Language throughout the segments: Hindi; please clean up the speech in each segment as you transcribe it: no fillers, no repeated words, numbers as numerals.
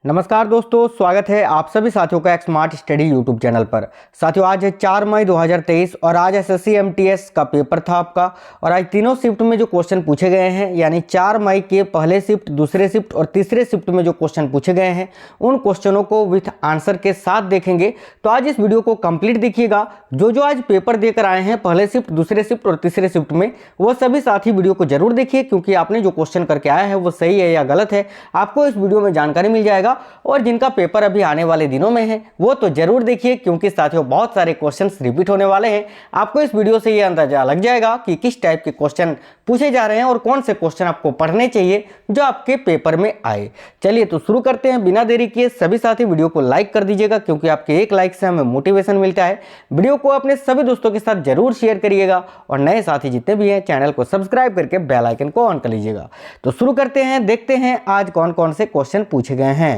नमस्कार दोस्तों, स्वागत है आप सभी साथियों का एक स्मार्ट स्टडी यूट्यूब चैनल पर। साथियों, आज है 4 मई 2023 और आज एसएससी एमटीएस का पेपर था आपका। और आज तीनों शिफ्ट में जो क्वेश्चन पूछे गए हैं, यानी 4 मई के पहले शिफ्ट, दूसरे शिफ्ट और तीसरे शिफ्ट में जो क्वेश्चन पूछे गए हैं, उन क्वेश्चनों को विथ आंसर के साथ देखेंगे। तो आज इस वीडियो को कंप्लीट देखिएगा। जो आज पेपर देकर आए हैं पहले शिफ्ट, दूसरे शिफ्ट और तीसरे शिफ्ट में, वो सभी साथी वीडियो को जरूर देखिए, क्योंकि आपने जो क्वेश्चन करके आया है वो सही है या गलत है, आपको इस वीडियो में जानकारी मिल जाएगा। और जिनका पेपर अभी आने वाले दिनों में है वो तो जरूर देखिए, क्योंकि साथियों बहुत सारे क्वेश्चंस रिपीट होने वाले हैं। आपको इस वीडियो से ये अंदाजा लग जाएगा कि किस टाइप के क्वेश्चन पूछे जा रहे हैं और कौन से क्वेश्चन आपको पढ़ने चाहिए जो आपके पेपर में आए। चलिए तो शुरू करते हैं बिना देरी किए। सभी साथी वीडियो को लाइक कर दीजिएगा, क्योंकि आपके एक लाइक से हमें मोटिवेशन मिलता है। वीडियो को अपने सभी दोस्तों के साथ जरूर शेयर करिएगा और नए साथी जितने भी हैं चैनल को सब्सक्राइब करके बेल आइकन को ऑन कर लीजिएगा। तो शुरू करते हैं, देखते हैं आज कौन कौन से क्वेश्चन पूछे गए हैं।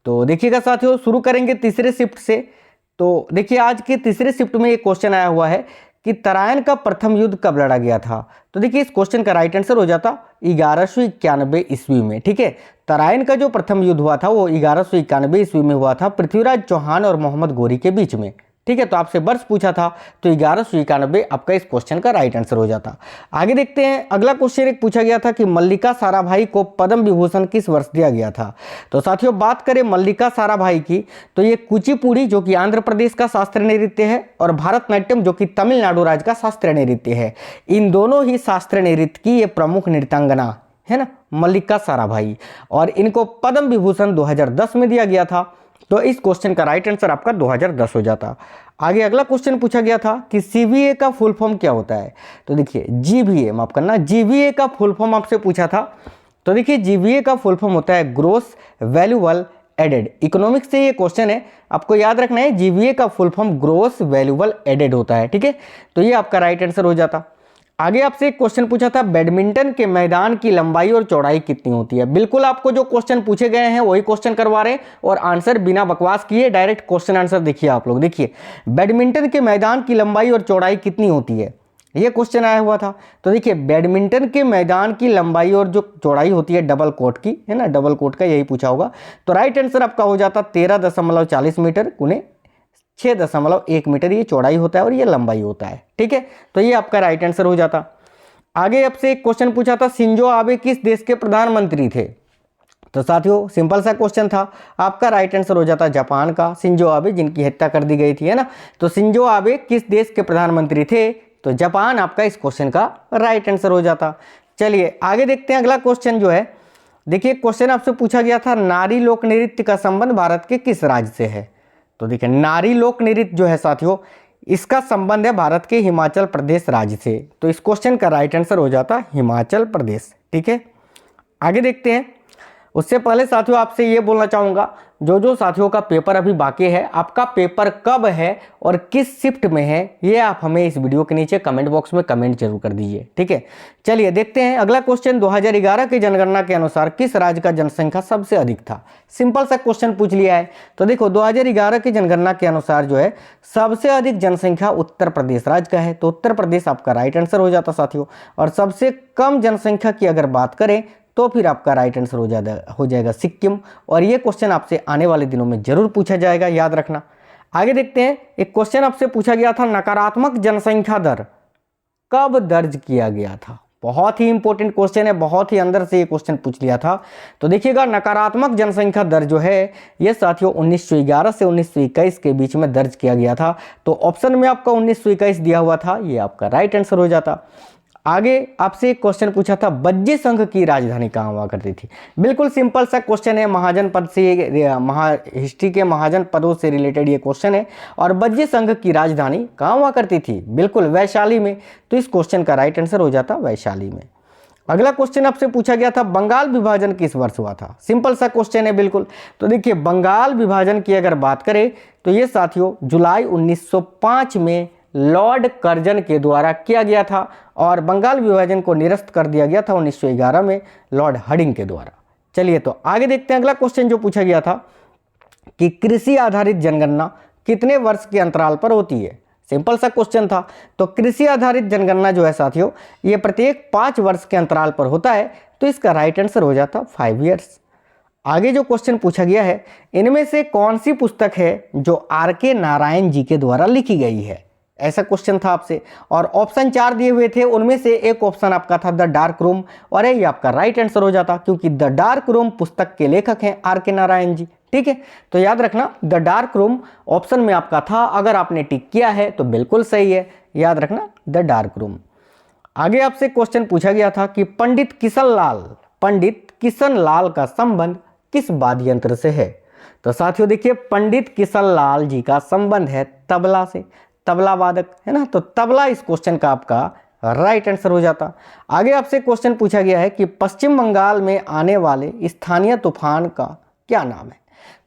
तो देखिएगा साथियों, शुरू करेंगे तीसरे शिफ्ट से। तो देखिए आज के तीसरे शिफ्ट में एक क्वेश्चन आया हुआ है कि तराइन का प्रथम युद्ध कब लड़ा गया था। तो देखिए इस क्वेश्चन का राइट आंसर हो जाता 1191 ईस्वी में। ठीक है, तराइन का जो प्रथम युद्ध हुआ था वो 1191 ईस्वी में हुआ था, पृथ्वीराज चौहान और मोहम्मद गोरी के बीच में। ठीक है, तो आपसे वर्ष पूछा था तो 1191 आपका इस क्वेश्चन का राइट आंसर हो जाता। आगे देखते हैं, अगला क्वेश्चन एक पूछा गया था कि मल्लिका साराभाई को पद्म विभूषण किस वर्ष दिया गया था। तो साथियों बात करें मल्लिका साराभाई की, तो ये कुचिपुड़ी जो कि आंध्र प्रदेश का शास्त्रीय नृत्य है और भारतनाट्यम जो कि तमिलनाडु राज्य का शास्त्रीय नृत्य है, इन दोनों ही शास्त्रीय नृत्य की ये प्रमुख नृत्यांगना है ना, मल्लिका साराभाई। और इनको पद्म विभूषण 2010 में दिया गया था। तो इस क्वेश्चन का राइट आंसर आपका 2010 हो जाता। आगे अगला क्वेश्चन पूछा गया था कि सीवीए का फुल फॉर्म क्या होता है। तो देखिए जीवीए, माफ करना, जीवीए का फुल फॉर्म आपसे पूछा था। तो देखिए जीवीए का फुल फॉर्म होता है ग्रोस वैल्यूएबल एडेड। इकोनॉमिक्स से ये क्वेश्चन है, आपको याद रखना है जीवीए का full form gross valuable added होता है। ठीक है, तो ये आपका राइट आंसर हो जाता। आगे आपसे एक क्वेश्चन पूछा था बैडमिंटन के मैदान की लंबाई और चौड़ाई कितनी होती है। बिल्कुल आपको जो क्वेश्चन पूछे गए हैं वही क्वेश्चन करवा रहे हैं और आंसर बिना बकवास किए डायरेक्ट क्वेश्चन आंसर देखिए आप लोग। देखिए बैडमिंटन के मैदान की लंबाई और चौड़ाई कितनी होती है, ये क्वेश्चन आया हुआ था। तो देखिए बैडमिंटन के मैदान की लंबाई और जो चौड़ाई होती है डबल कोर्ट की, है ना, डबल कोर्ट का यही पूछा होगा। तो राइट आंसर आपका हो जाता 13.40 मीटर गुने 6.1 मीटर, ये चौड़ाई होता है और ये लंबाई होता है। ठीक है, तो ये आपका राइट आंसर हो जाता। आगे आपसे एक क्वेश्चन पूछा था शिंजो आबे किस देश के प्रधानमंत्री थे। तो साथियों सिंपल सा क्वेश्चन था, आपका राइट आंसर हो जाता जापान का शिंजो आबे, जिनकी हत्या कर दी गई थी, है ना। तो शिंजो आबे किस देश के प्रधानमंत्री थे, तो जापान आपका इस क्वेश्चन का राइट आंसर हो जाता। चलिए आगे देखते हैं, अगला क्वेश्चन जो है, देखिए क्वेश्चन आपसे पूछा गया था नारी लोक नृत्य का संबंध भारत के किस राज्य से है। तो देखिए नारी लोक नृत्य जो है साथियों, इसका संबंध है भारत के हिमाचल प्रदेश राज्य से। तो इस क्वेश्चन का राइट आंसर हो जाता हिमाचल प्रदेश। ठीक है, आगे देखते हैं। उससे पहले साथियों आपसे ये बोलना चाहूँगा, जो साथियों का पेपर अभी बाकी है, आपका पेपर कब है और किस शिफ्ट में है, ये आप हमें इस वीडियो के नीचे कमेंट बॉक्स में कमेंट जरूर कर दीजिए। ठीक है, चलिए देखते हैं अगला क्वेश्चन। 2011 की जनगणना के अनुसार किस राज्य का जनसंख्या सबसे अधिक था। सिंपल सा क्वेश्चन पूछ लिया है। तो देखो 2011 की जनगणना के अनुसार जो है सबसे अधिक जनसंख्या उत्तर प्रदेश राज्य का है। तो उत्तर प्रदेश आपका राइट आंसर हो जाता साथियों। और सबसे कम जनसंख्या की अगर बात करें तो फिर आपका राइट आंसर हो जाएगा सिक्किम। और ये क्वेश्चन आपसे आने वाले दिनों में जरूर पूछा जाएगा, याद रखना। आगे देखते हैं, एक क्वेश्चन आपसे पूछा गया था नकारात्मक जनसंख्या दर कब दर्ज किया गया था। बहुत ही इंपॉर्टेंट क्वेश्चन है, बहुत ही अंदर से ये क्वेश्चन पूछ लिया था। तो देखिएगा नकारात्मक जनसंख्या दर जो है ये साथियों 1911 से 1921 के बीच में दर्ज किया गया था। तो ऑप्शन में आपका 1921 दिया हुआ था, ये आपका राइट आंसर हो जाता। आगे आपसे एक क्वेश्चन पूछा था बज्जी संघ की राजधानी कहाँ हुआ करती थी। बिल्कुल सिंपल सा क्वेश्चन है, महाजन पद से हिस्ट्री के महाजन पदों से रिलेटेड ये क्वेश्चन है। और बज्जी संघ की राजधानी कहाँ हुआ करती थी, बिल्कुल वैशाली में। तो इस क्वेश्चन का राइट आंसर हो जाता वैशाली में। अगला क्वेश्चन आपसे पूछा गया था बंगाल विभाजन किस वर्ष हुआ था। सिंपल सा क्वेश्चन है बिल्कुल। तो देखिए बंगाल विभाजन की अगर बात करें तो ये साथियों जुलाई 1905 में लॉर्ड कर्जन के द्वारा किया गया था। और बंगाल विभाजन को निरस्त कर दिया गया था 1911 में लॉर्ड हडिंग के द्वारा। चलिए तो आगे देखते हैं, अगला क्वेश्चन जो पूछा गया था कि कृषि आधारित जनगणना कितने वर्ष के अंतराल पर होती है। सिंपल सा क्वेश्चन था। तो कृषि आधारित जनगणना जो है साथियों ये प्रत्येक 5 वर्ष के अंतराल पर होता है। तो इसका राइट आंसर हो जाता 5 ईयर्स। आगे जो क्वेश्चन पूछा गया है, इनमें से कौन सी पुस्तक है जो आर.के. नारायण जी के द्वारा लिखी गई है, ऐसा क्वेश्चन था आपसे। और ऑप्शन 4 दिए हुए थे, उनमें से एक ऑप्शन आपका था द डार्क रूम, और ये आपका राइट आंसर हो जाता, क्योंकि द डार्क रूम पुस्तक के लेखक हैं आर.के. नारायण जी। ठीक है, तो याद रखना द डार्क रूम ऑप्शन में आपका था। अगर आपने टिक किया है तो बिल्कुल सही है, याद रखना द डार्क रूम। आगे आपसे क्वेश्चन पूछा गया था कि पंडित किशन लाल का संबंध किस वाद्य यंत्र से है। तो साथियों देखिए, पंडित किशन लाल जी का संबंध है तबला से, तबला वादक है ना, तो तबला इस क्वेश्चन का आपका राइट आंसर हो जाता। आगे आपसे क्वेश्चन पूछा गया है कि पश्चिम बंगाल में आने वाले स्थानीय तूफान का क्या नाम है।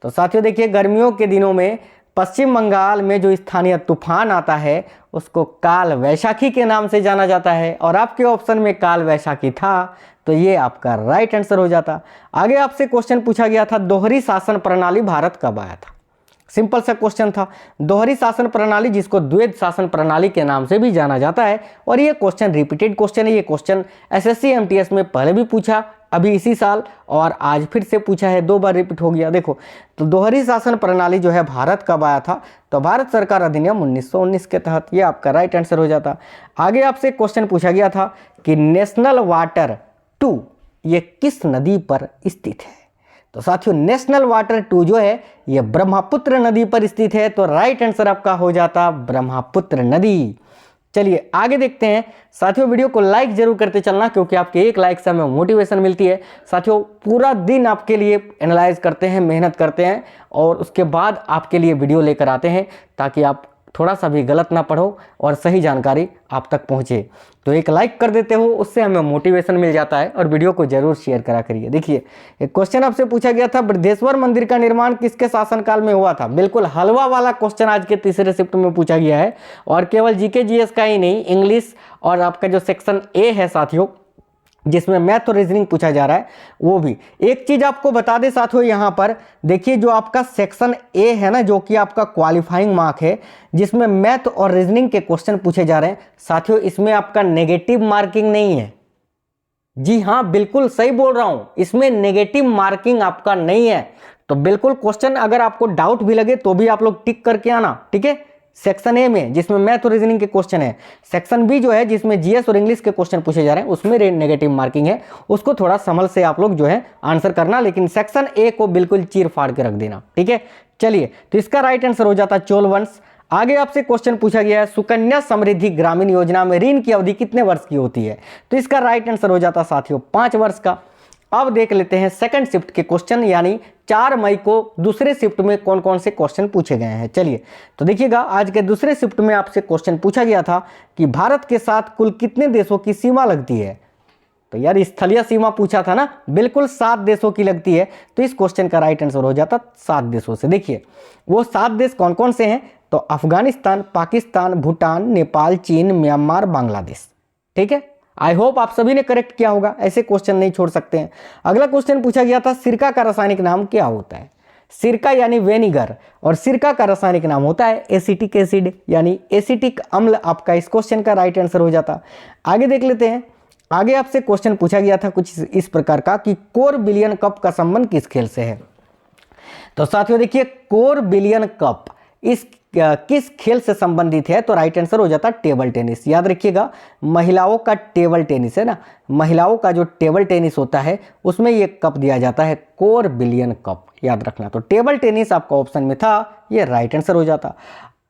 तो साथियों देखिए, गर्मियों के दिनों में पश्चिम बंगाल में जो स्थानीय तूफान आता है उसको काल वैशाखी के नाम से जाना जाता है, और आपके ऑप्शन में काल वैशाखी था, तो ये आपका राइट आंसर हो जाता। आगे आपसे क्वेश्चन पूछा गया था दोहरी शासन प्रणाली भारत कब आया था। सिंपल सा क्वेश्चन था, दोहरी शासन प्रणाली जिसको द्वैध शासन प्रणाली के नाम से भी जाना जाता है, और ये क्वेश्चन रिपीटेड क्वेश्चन है। ये क्वेश्चन एसएससी एमटीएस में पहले भी पूछा, अभी इसी साल, और आज फिर से पूछा है, 2 बार रिपीट हो गया। देखो, तो दोहरी शासन प्रणाली जो है भारत कब आया था, तो भारत सरकार अधिनियम 1919 के तहत, ये आपका राइट आंसर हो जाता। आगे आपसे क्वेश्चन पूछा गया था कि नेशनल वाटर 2 ये किस नदी पर स्थित है। तो साथियों, नेशनल वाटर 2 जो है ये ब्रह्मपुत्र नदी पर स्थित है, तो राइट आंसर आपका हो जाता ब्रह्मपुत्र नदी। चलिए आगे देखते हैं। साथियों, वीडियो को लाइक जरूर करते चलना, क्योंकि आपके एक लाइक से हमें मोटिवेशन मिलती है। साथियों, पूरा दिन आपके लिए एनालाइज करते हैं, मेहनत करते हैं, और उसके बाद आपके लिए वीडियो लेकर आते हैं, ताकि आप थोड़ा सा भी गलत ना पढ़ो और सही जानकारी आप तक पहुंचे। तो एक लाइक कर देते हो, उससे हमें मोटिवेशन मिल जाता है, और वीडियो को जरूर शेयर करा करिए। देखिए, एक क्वेश्चन आपसे पूछा गया था, बृहदेश्वर मंदिर का निर्माण किसके शासनकाल में हुआ था। बिल्कुल हलवा वाला क्वेश्चन आज के तीसरे शिफ्ट में पूछा गया है, और केवल जीके जीएस का ही नहीं, इंग्लिश और आपका जो सेक्शन ए है साथियों, जिसमें मैथ और रीजनिंग पूछा जा रहा है, वो भी। एक चीज आपको बता दें साथियों, यहाँ पर देखिए, जो आपका सेक्शन ए है ना, जो कि आपका क्वालिफाइंग मार्क है, जिसमें मैथ और रीजनिंग के क्वेश्चन पूछे जा रहे हैं साथियों, इसमें आपका नेगेटिव मार्किंग नहीं है। जी हाँ, बिल्कुल सही बोल रहा हूं, इसमें नेगेटिव मार्किंग आपका नहीं है। तो बिल्कुल क्वेश्चन अगर आपको डाउट भी लगे तो भी आप लोग टिक करके आना, ठीक है। सेक्शन ए में जिसमें मैथ और रीजनिंग के क्वेश्चन है, सेक्शन बी जो है जिसमें जीएस और इंग्लिश के क्वेश्चन पूछे जा रहे हैं, उसमें नेगेटिव मार्किंग है, उसको थोड़ा संभल से आप लोग जो है आंसर करना, लेकिन सेक्शन ए को बिल्कुल चीर फाड़ के रख देना, ठीक है। चलिए, तो इसका राइट आंसर हो जाता चोल वंश। आगे आपसे क्वेश्चन पूछा गया है, सुकन्या समृद्धि ग्रामीण योजना में ऋण की अवधि कितने वर्ष की होती है। तो इसका राइट आंसर हो जाता साथियों 5 वर्ष का। अब देख लेते हैं सेकंड शिफ्ट के क्वेश्चन, यानी 4 मई को दूसरे शिफ्ट में कौन कौन से क्वेश्चन पूछे गए हैं। चलिए, तो देखिएगा, आज के दूसरे शिफ्ट में आपसे क्वेश्चन पूछा गया था कि भारत के साथ कुल कितने देशों की सीमा लगती है। तो यार, स्थलीय सीमा पूछा था ना, बिल्कुल 7 देशों की लगती है, तो इस क्वेश्चन का राइट आंसर हो जाता 7 देशों से। देखिए, वो 7 देश कौन कौन से हैं, तो अफगानिस्तान, पाकिस्तान, भूटान, नेपाल, चीन, म्यांमार, बांग्लादेश, ठीक है। आई होप आप सभी ने करेक्ट किया होगा, ऐसे क्वेश्चन नहीं छोड़ सकते हैं। अगला क्वेश्चन पूछा गया था, सिरका का रासायनिक नाम क्या होता है। सिरका यानी वेनिगर, और सिरका का रासायनिक नाम होता है एसिटिक एसिड, यानी एसिटिक अम्ल आपका इस क्वेश्चन का राइट आंसर हो जाता। आगे देख लेते हैं। आगे आपसे क्वेश्चन पूछा गया था कुछ इस प्रकार का कि कोर बिलियन कप का संबंध किस खेल से है। तो साथियों देखिए, कोर बिलियन कप इस किस खेल से संबंधित है, तो राइट आंसर हो जाता टेबल टेनिस। याद रखिएगा, महिलाओं का टेबल टेनिस है ना, महिलाओं का जो टेबल टेनिस होता है उसमें ये कप दिया जाता है, कोर बिलियन कप, याद रखना। तो टेबल टेनिस आपका ऑप्शन में था, ये राइट आंसर हो जाता।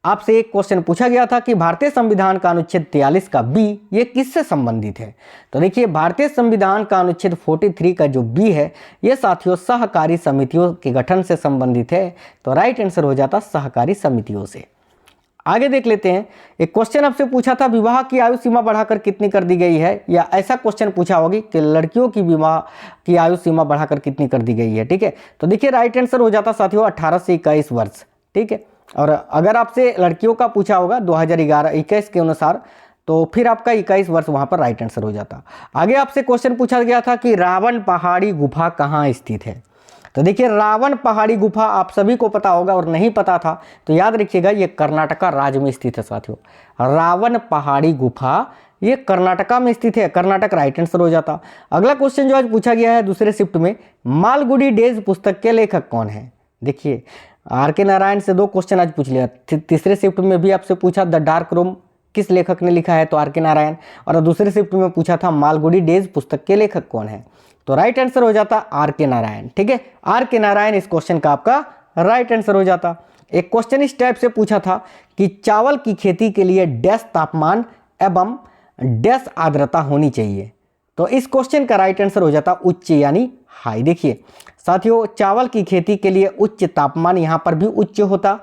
आपसे एक क्वेश्चन पूछा गया था कि भारतीय संविधान का अनुच्छेद 43 का बी ये किससे संबंधित है। तो देखिए, भारतीय संविधान का अनुच्छेद 43 का जो बी है, ये साथियों सहकारी समितियों के गठन से संबंधित है, तो राइट आंसर हो जाता सहकारी समितियों से। आगे देख लेते हैं। एक क्वेश्चन आपसे पूछा था, विवाह की आयु सीमा बढ़ाकर कितनी कर दी गई है, या ऐसा क्वेश्चन पूछा होगी कि लड़कियों की विवाह की आयु सीमा बढ़ाकर कितनी कर दी गई है, ठीक है। तो देखिए, राइट आंसर हो जाता साथियों 18 से 21 वर्ष, ठीक है। और अगर आपसे लड़कियों का पूछा होगा 2011-21 के अनुसार, तो फिर आपका 21 वर्ष वहां पर राइट आंसर हो जाता। आगे आपसे क्वेश्चन पूछा गया था कि रावण पहाड़ी गुफा कहाँ स्थित है। तो देखिए, रावण पहाड़ी गुफा आप सभी को पता होगा, और नहीं पता था तो याद रखिएगा, ये कर्नाटका राज्य में स्थित है साथियों। रावण पहाड़ी गुफा ये कर्नाटका में स्थित है, कर्नाटक राइट आंसर हो जाता। अगला क्वेश्चन जो आज पूछा गया है दूसरे शिफ्ट में, मालगुडी डेज पुस्तक के लेखक कौन है। देखिए आर के नारायण से 2 क्वेश्चन आज पूछ लिया, तीसरे शिफ्ट में भी आपसे पूछा द डार्क रूम किस लेखक ने लिखा है, तो आर के नारायण, और दूसरे शिफ्ट में पूछा था मालगुडी डेज पुस्तक के लेखक कौन है, तो राइट आंसर हो जाता आर के नारायण। ठीक है, आर के नारायण इस क्वेश्चन का आपका राइट आंसर हो जाता। एक क्वेश्चन इस टाइप से पूछा था कि चावल की खेती के लिए डैश तापमान एवं डैश आर्द्रता होनी चाहिए, तो इस क्वेश्चन का राइट आंसर हो जाता उच्च यानी हाई। देखिए साथियों, चावल की खेती के लिए उच्च तापमान यहाँ पर भी उच्च होता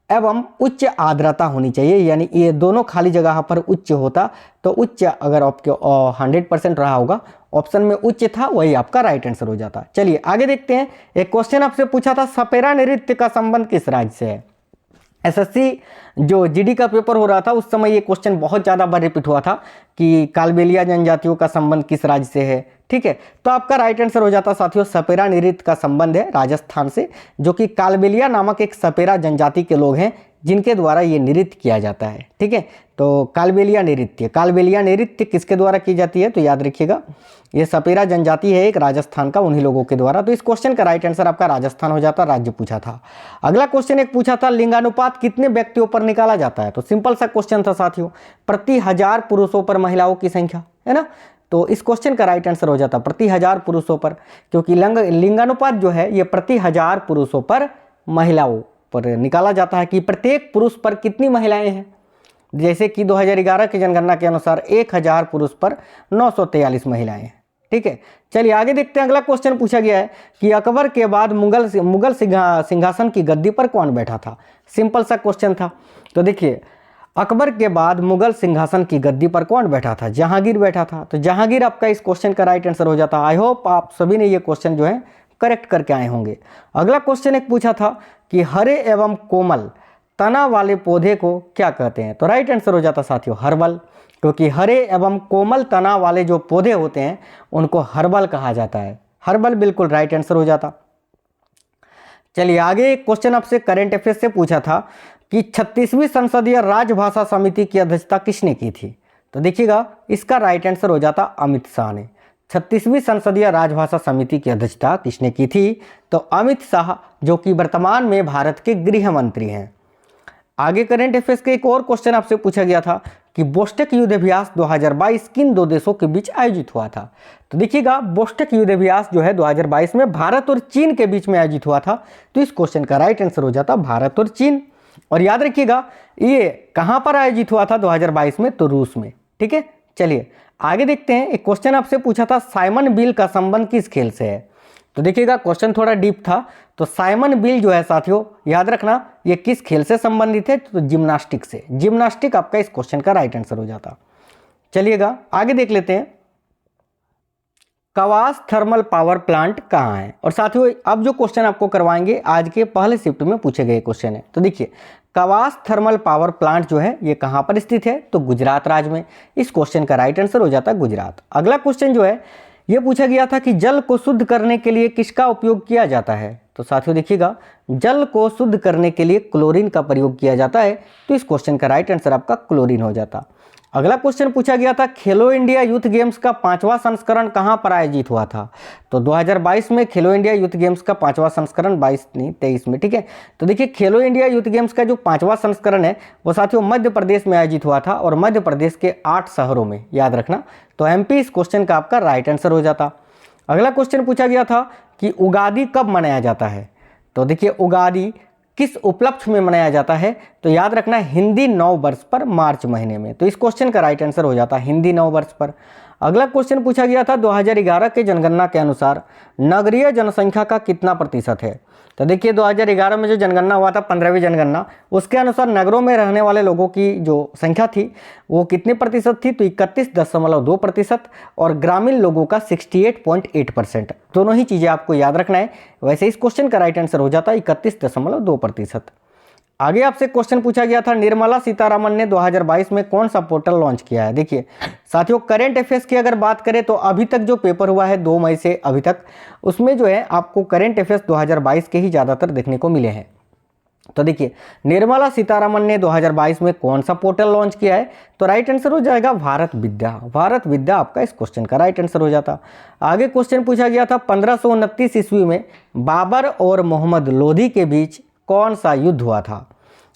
एवं उच्च आर्द्रता होनी चाहिए, यानी ये दोनों खाली जगह पर उच्च होता, तो उच्च अगर आपके 100% रहा होगा, ऑप्शन में उच्च था, वही आपका राइट आंसर हो जाता। चलिए आगे देखते हैं। एक क्वेश्चन आपसे पूछा था सपेरा नृत्य का संबंध किस राज्य से है। एसएससी जो जीडी का पेपर हो रहा था उस समय ये क्वेश्चन बहुत ज़्यादा बार रिपीट हुआ था कि कालबेलिया जनजातियों का संबंध किस राज्य से है। ठीक है, तो आपका राइट आंसर हो जाता साथियों सपेरा नृत्य का संबंध है राजस्थान से, जो कि कालबेलिया नामक एक सपेरा जनजाति के लोग हैं जिनके द्वारा ये नृत्य किया जाता है। ठीक है, तो कालबेलिया नृत्य किसके द्वारा की जाती है, तो याद रखिएगा ये सपेरा जनजाति है एक राजस्थान का, उन्हीं लोगों के द्वारा, तो इस क्वेश्चन का राइट आंसर आपका राजस्थान हो जाता, राज्य पूछा था। अगला क्वेश्चन एक पूछा था लिंगानुपात कितने व्यक्तियों पर निकाला जाता है, तो सिंपल सा क्वेश्चन था साथियों, प्रति 1000 पुरुषों पर महिलाओं की संख्या, है ना, तो इस क्वेश्चन का राइट आंसर हो जाता प्रति 1000 पुरुषों पर, क्योंकि लिंगानुपात जो है ये प्रति 1000 पुरुषों पर महिलाओं पर निकाला जाता है कि प्रत्येक पुरुष पर कितनी महिलाएं हैं। जैसे कि 2011 की जनगणना के अनुसार 1000 पुरुष पर 943 महिलाएं हैं। ठीक है, चलिए आगे देखते हैं। अगला क्वेश्चन पूछा गया है कि अकबर के बाद मुगल सिंहासन की गद्दी पर कौन बैठा था। सिंपल सा क्वेश्चन था, तो देखिए अकबर के बाद मुगल सिंहासन की गद्दी पर कौन बैठा था, जहांगीर बैठा था, तो जहांगीर आपका इस क्वेश्चन का राइट आंसर हो जाता। आई होप आप सभी ने ये क्वेश्चन जो है करेक्ट करके आए होंगे। अगला क्वेश्चन एक पूछा था कि हरे एवं कोमल तना वाले पौधे को क्या कहते हैं, तो राइट आंसर हो जाता साथियों हर्बल, क्योंकि हरे एवं कोमल तना वाले जो पौधे होते हैं उनको हर्बल कहा जाता है। हर्बल बिल्कुल राइट आंसर हो जाता। चलिए आगे एक क्वेश्चन आपसे करंट अफेयर्स से पूछा था कि 36वीं संसदीय राजभाषा समिति की अध्यक्षता किसने की थी, तो देखिएगा इसका राइट आंसर हो जाता अमित शाह ने। 36वीं संसदीय राजभाषा समिति की अध्यक्षता किसने की थी, तो अमित शाह, जो कि वर्तमान में भारत के गृह मंत्री हैं। आगे करंट अफेयर्स के एक और क्वेश्चन आपसे पूछा गया था कि बोस्टक युद्ध अभ्यास 2022 किन 2 देशों के बीच आयोजित हुआ था, तो देखिएगा बोस्टक युद्ध अभ्यास जो है 2022 में भारत और चीन के बीच में आयोजित हुआ था, तो इस क्वेश्चन का राइट आंसर हो जाता भारत और चीन। और याद रखिएगा ये कहां पर आयोजित हुआ था 2022 में, तो रूस में। ठीक है, चलिए आगे देखते हैं। एक क्वेश्चन आपसे पूछा था साइमन बिल का संबंध किस खेल से है, तो देखिएगा क्वेश्चन थोड़ा डीप था, तो साइमन बिल जो है साथियों याद रखना ये किस खेल से संबंधित है, तो जिम्नास्टिक से। जिम्नास्टिक आपका इस क्वेश्चन का राइट आंसर हो जाता। चलिएगा आगे देख लेते हैं। कवास थर्मल पावर प्लांट कहाँ है, और साथियों अब जो क्वेश्चन आपको करवाएंगे आज के पहले शिफ्ट में पूछे गए क्वेश्चन है, तो देखिए कवास थर्मल पावर प्लांट जो है ये कहाँ पर स्थित है, तो गुजरात राज्य में। इस क्वेश्चन का राइट आंसर हो जाता गुजरात। अगला क्वेश्चन जो है ये पूछा गया था कि जल को शुद्ध करने के लिए किसका उपयोग किया जाता है, तो साथियों देखिएगा जल को शुद्ध करने के लिए क्लोरीन का प्रयोग किया जाता है, तो इस क्वेश्चन का राइट आंसर आपका क्लोरीन हो जाता। अगला क्वेश्चन पूछा गया था खेलो इंडिया यूथ गेम्स का 5वां संस्करण कहां पर आयोजित हुआ था, तो 2022 में खेलो इंडिया यूथ गेम्स का 5वां संस्करण 23 में। ठीक है, तो देखिए खेलो इंडिया यूथ गेम्स का जो 5वां संस्करण है वो साथियों मध्य प्रदेश में आयोजित हुआ था, और मध्य प्रदेश के 8 शहरों में, याद रखना, तो एमपी इस क्वेश्चन का आपका राइट आंसर हो जाता। अगला क्वेश्चन पूछा गया था कि उगादी कब मनाया जाता है, तो देखिए उगादी किस उपलक्ष्य में मनाया जाता है, तो याद रखना हिंदी नव वर्ष पर मार्च महीने में, तो इस क्वेश्चन का राइट आंसर हो जाता हिंदी नव वर्ष पर। अगला क्वेश्चन पूछा गया था 2011 के जनगणना के अनुसार नगरीय जनसंख्या का कितना प्रतिशत है, तो देखिए 2011 में जो जनगणना हुआ था 15वीं जनगणना, उसके अनुसार नगरों में रहने वाले लोगों की जो संख्या थी वो कितने प्रतिशत थी, तो 31.2%, और ग्रामीण लोगों का 68.8%। दोनों ही चीज़ें आपको याद रखना है। वैसे इस क्वेश्चन का राइट आंसर हो जाता 31.2%। आगे आपसे क्वेश्चन पूछा गया था निर्मला सीतारामन ने 2022 में कौन सा पोर्टल लॉन्च किया है। देखिए साथियों करंट अफेयर्स की अगर बात करें तो अभी तक जो पेपर हुआ है 2 मई से अभी तक, उसमें जो है आपको करंट अफेयर्स 2022 के ही ज़्यादातर देखने को मिले हैं। तो देखिए निर्मला सीतारमण ने 2022 में कौन सा पोर्टल लॉन्च किया है? तो राइट आंसर हो जाएगा भारत विद्या। भारत विद्या आपका इस क्वेश्चन का राइट आंसर हो जाता। आगे क्वेश्चन पूछा गया था 1529 ईस्वी में बाबर और मोहम्मद लोधी के बीच कौन सा युद्ध हुआ था?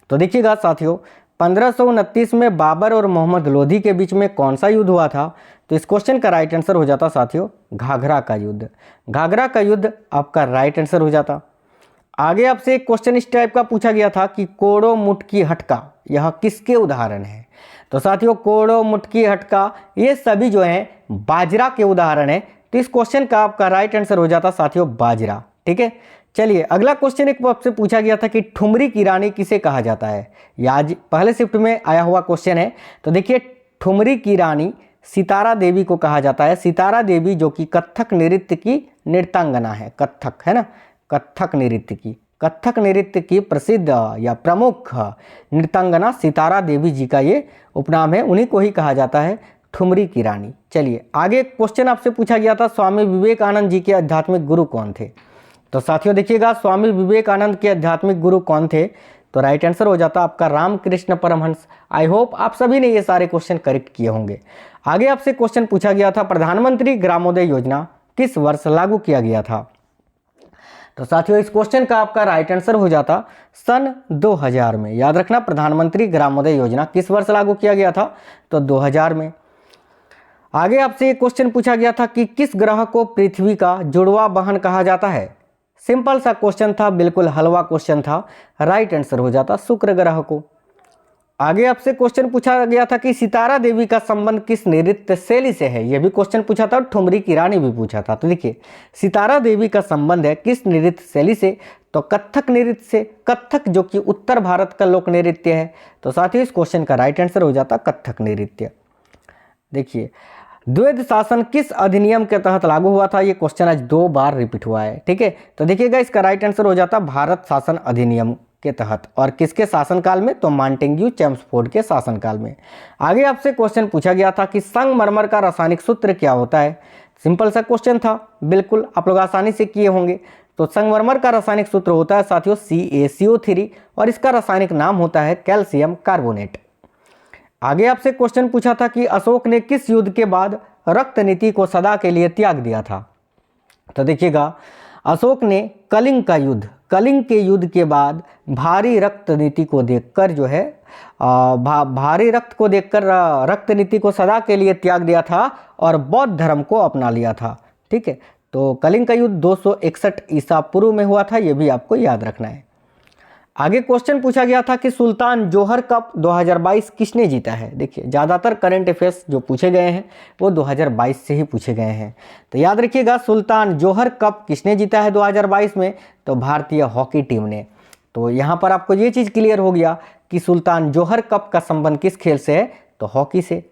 तो देखिएगा साथियों 1529 में बाबर और मोहम्मद लोधी के बीच में कौन सा युद्ध हुआ था? तो इस क्वेश्चन का राइट आंसर हो जाता साथियों घाघरा का युद्ध। घाघरा का युद्ध आपका राइट आंसर हो जाता। आगे आपसे एक क्वेश्चन इस टाइप का पूछा गया था कि कोड़ो मुटकी हटका यह किसके उदाहरण है? तो साथियों कोड़ो मुटकी हटका ये सभी जो हैं बाजरा के उदाहरण है। तो इस क्वेश्चन का आपका राइट आंसर हो जाता साथियों बाजरा। ठीक है, चलिए अगला क्वेश्चन एक आपसे पूछा गया था कि ठुमरी की रानी किसे कहा जाता है? ये आज पहले शिफ्ट में आया हुआ क्वेश्चन है। तो देखिए ठुमरी की रानी सितारा देवी को कहा जाता है। सितारा देवी जो कि कथक नृत्य की नृत्यांगना है, कथक है ना, कथक नृत्य की प्रसिद्ध या प्रमुख नृत्यांगना सितारा देवी जी का ये उपनाम है, उन्हीं को ही कहा जाता है ठुमरी की रानी। चलिए आगे क्वेश्चन आपसे पूछा गया था स्वामी विवेकानंद जी के आध्यात्मिक गुरु कौन थे? तो साथियों देखिएगा स्वामी विवेकानंद के आध्यात्मिक गुरु कौन थे? तो राइट आंसर हो जाता आपका रामकृष्ण परमहंस। आई होप आप सभी ने ये सारे क्वेश्चन करेक्ट किए होंगे। आगे आपसे क्वेश्चन पूछा गया था प्रधानमंत्री ग्रामोदय योजना किस वर्ष लागू किया गया था? तो साथियों इस क्वेश्चन का आपका राइट आंसर हो जाता सन 2000 में। याद रखना प्रधानमंत्री ग्रामोदय योजना किस वर्ष लागू किया गया था? तो 2000 में। आगे आपसे एक क्वेश्चन पूछा गया था कि किस ग्रह को पृथ्वी का जुड़वा वाहन कहा जाता है? सिंपल सा क्वेश्चन था, बिल्कुल हलवा क्वेश्चन था। राइट आंसर हो जाता शुक्र ग्रह को। आगे आपसे क्वेश्चन पूछा गया था कि सितारा देवी का संबंध किस नृत्य शैली से है? यह भी क्वेश्चन पूछा था और ठुमरी की रानी भी पूछा था। तो देखिए सितारा देवी का संबंध है किस नृत्य शैली से? तो कथक नृत्य से। कथक जो कि उत्तर भारत का लोक नृत्य है। तो साथ ही इस क्वेश्चन का राइट आंसर हो जाता कथक नृत्य। देखिए द्वैध शासन किस अधिनियम के तहत लागू हुआ था? ये क्वेश्चन आज 2 बार रिपीट हुआ है। ठीक है, तो देखिएगा इसका राइट आंसर हो जाता भारत शासन अधिनियम के तहत। और किसके शासनकाल में? तो मांटेग्यू चेम्सफोर्ड के शासनकाल में। आगे आपसे क्वेश्चन पूछा गया था कि संगमरमर का रासायनिक सूत्र क्या होता है? सिंपल सा क्वेश्चन था, बिल्कुल आप लोग आसानी से किए होंगे। तो संगमरमर का रासायनिक सूत्र होता है साथियों CaCO3 और इसका रासायनिक नाम होता है कैल्शियम कार्बोनेट। आगे आपसे क्वेश्चन पूछा था कि अशोक ने किस युद्ध के बाद रक्त नीति को सदा के लिए त्याग दिया था? तो देखिएगा अशोक ने कलिंग के युद्ध के बाद भारी रक्त नीति को देखकर जो है भारी रक्त को देखकर रक्त नीति को सदा के लिए त्याग दिया था और बौद्ध धर्म को अपना लिया था। ठीक है, तो कलिंग का युद्ध 261 ईसा पूर्व में हुआ था, ये भी आपको याद रखना है। आगे क्वेश्चन पूछा गया था कि सुल्तान जोहर कप 2022 किसने जीता है? देखिए ज़्यादातर करंट अफेयर्स जो पूछे गए हैं वो 2022 से ही पूछे गए हैं। तो याद रखिएगा सुल्तान जोहर कप किसने जीता है 2022 में? तो भारतीय हॉकी टीम ने। तो यहाँ पर आपको ये चीज़ क्लियर हो गया कि सुल्तान जोहर कप का संबंध किस खेल से है? तो हॉकी से।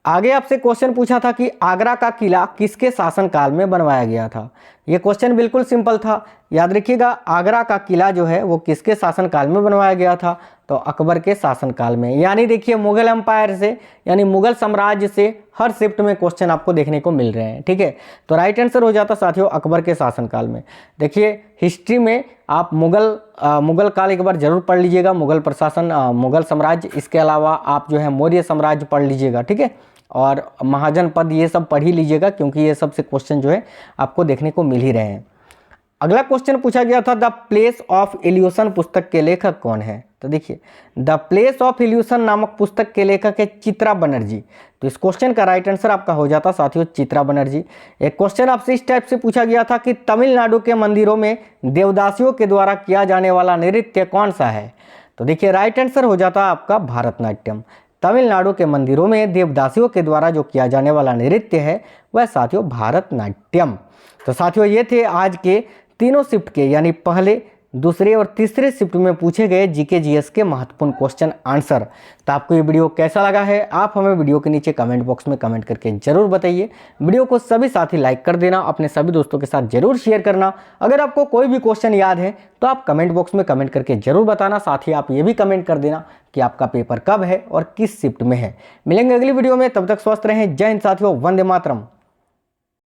आगे आपसे क्वेश्चन पूछा था कि आगरा का किला किसके शासनकाल में बनवाया गया था? ये क्वेश्चन बिल्कुल सिंपल था। याद रखिएगा आगरा का किला जो है वो किसके शासनकाल में बनवाया गया था? तो अकबर के शासनकाल में। यानी देखिए मुगल एम्पायर से यानी मुगल साम्राज्य से हर शिफ्ट में क्वेश्चन आपको देखने को मिल रहे हैं। ठीक है, तो राइट आंसर हो जाता साथियों अकबर के शासनकाल में। देखिए हिस्ट्री में आप मुगल काल एक बार जरूर पढ़ लीजिएगा, मुगल प्रशासन, मुगल साम्राज्य। इसके अलावा आप जो है मौर्य साम्राज्य पढ़ लीजिएगा। ठीक है, और महाजन पद ये सब पढ़ ही लीजिएगा क्योंकि ये सबसे क्वेश्चन जो है आपको देखने को मिल ही रहे हैं। अगला क्वेश्चन पूछा गया था द प्लेस ऑफ इल्यूशन पुस्तक के लेखक कौन है? तो देखिए द प्लेस ऑफ इल्यूशन नामक पुस्तक के लेखक है चित्रा बनर्जी। तो इस क्वेश्चन का राइट आंसर आपका हो जाता साथियों चित्रा बनर्जी। एक क्वेश्चन आपसे इस टाइप से पूछा गया था कि तमिलनाडु के मंदिरों में देवदासियों के द्वारा किया जाने वाला नृत्य कौन सा है? तो देखिए राइट आंसर हो जाता आपका भारतनाट्यम। तमिलनाडु के मंदिरों में देवदासियों के द्वारा जो किया जाने वाला नृत्य है वह साथियों भारतनाट्यम। तो साथियों ये थे आज के तीनों शिफ्ट के यानी पहले, दूसरे और तीसरे शिफ्ट में पूछे गए जीके जीएस के महत्वपूर्ण क्वेश्चन आंसर। तो आपको ये वीडियो कैसा लगा है आप हमें वीडियो के नीचे कमेंट बॉक्स में कमेंट करके जरूर बताइए। वीडियो को सभी साथी लाइक कर देना, अपने सभी दोस्तों के साथ जरूर शेयर करना। अगर आपको कोई भी क्वेश्चन याद है तो आप कमेंट बॉक्स में कमेंट करके जरूर बताना। साथ ही आप ये भी कमेंट कर देना कि आपका पेपर कब है और किस शिफ्ट में है। मिलेंगे अगली वीडियो में, तब तक स्वस्थ रहें। जय हिंद साथियों, वंदे मातरम।